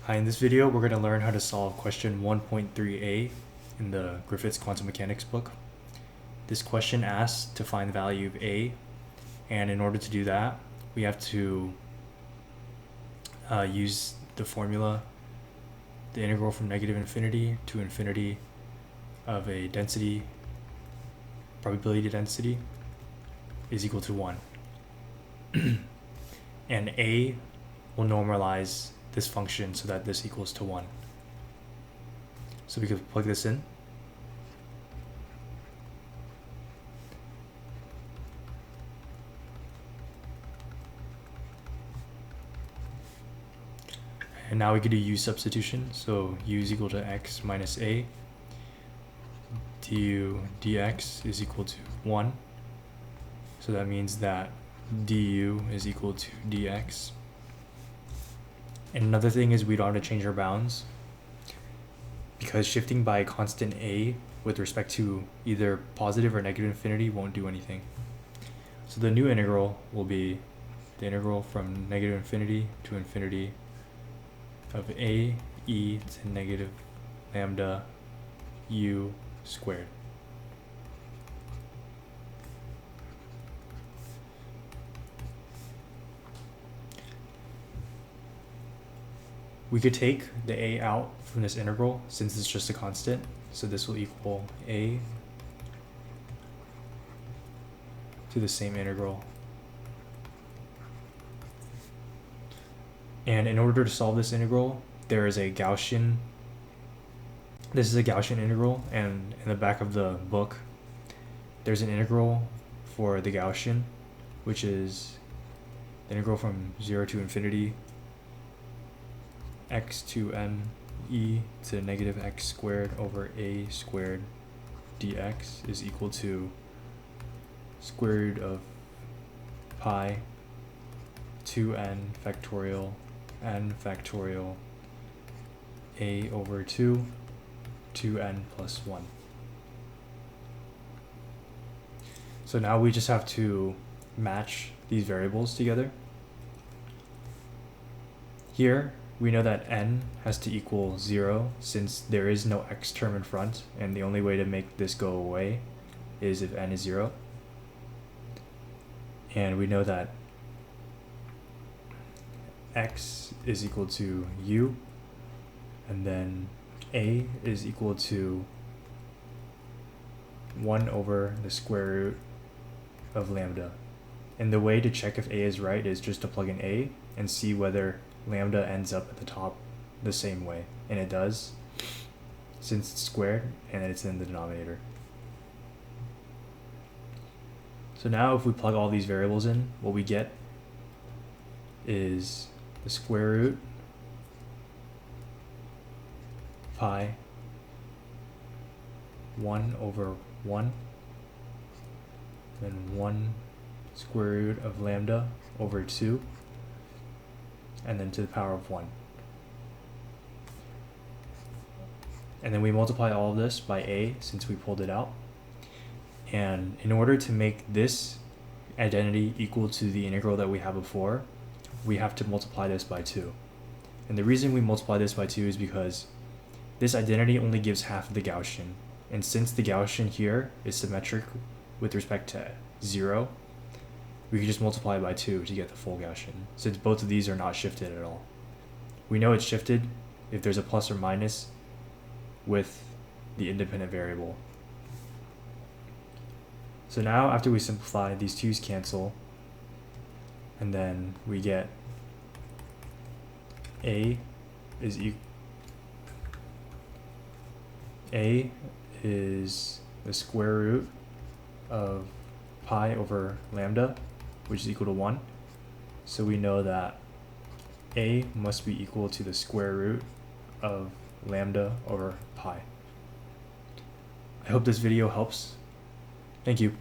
Hi, in this video, we're going to learn how to solve question 1.3a in the Griffiths Quantum Mechanics book. This question asks to find the value of a, and in order to do that, we have to use the formula, the integral from negative infinity to infinity of a density, probability density, is equal to 1. And a will normalize this function so that this equals to 1. So we could plug this in. And now we could do u substitution. So u is equal to x minus a. Du dx is equal to 1. So that means that du is equal to dx. And another thing is we don't have to change our bounds, because shifting by a constant a with respect to either positive or negative infinity won't do anything. So the new integral will be the integral from negative infinity to infinity of a e to negative lambda u squared. We could take the a out from this integral since it's just a constant, so this will equal a to the same integral. And in order to solve this integral, there is a Gaussian, this is a Gaussian integral, and in the back of the book, there's an integral for the Gaussian, which is the integral from 0 to infinity x to n e to negative x squared over a squared dx is equal to square root of pi 2n factorial n factorial a over 2 2n plus 1. So now we just have to match these variables together. Here we know that n has to equal 0 since there is no x term in front, and the only way to make this go away is if n is 0. And we know that x is equal to u, and then a is equal to 1 over the square root of lambda. And the way to check if a is right is just to plug in a and see whether lambda ends up at the top the same way, and it does since it's squared and it's in the denominator. So now if we plug all these variables in, what we get is the square root pi 1 over 1, then 1 square root of lambda over 2, and then to the power of 1. And then we multiply all of this by a since we pulled it out. And in order to make this identity equal to the integral that we had before, we have to multiply this by 2. And the reason we multiply this by 2 is because this identity only gives half of the Gaussian. And since the Gaussian here is symmetric with respect to 0, we can just multiply by 2 to get the full Gaussian, since both of these are not shifted at all. We know it's shifted if there's a plus or minus with the independent variable. So now after we simplify, these 2's cancel, and then we get a is the square root of pi over lambda, which is equal to 1. So we know that a must be equal to the square root of lambda over pi. I hope this video helps. Thank you.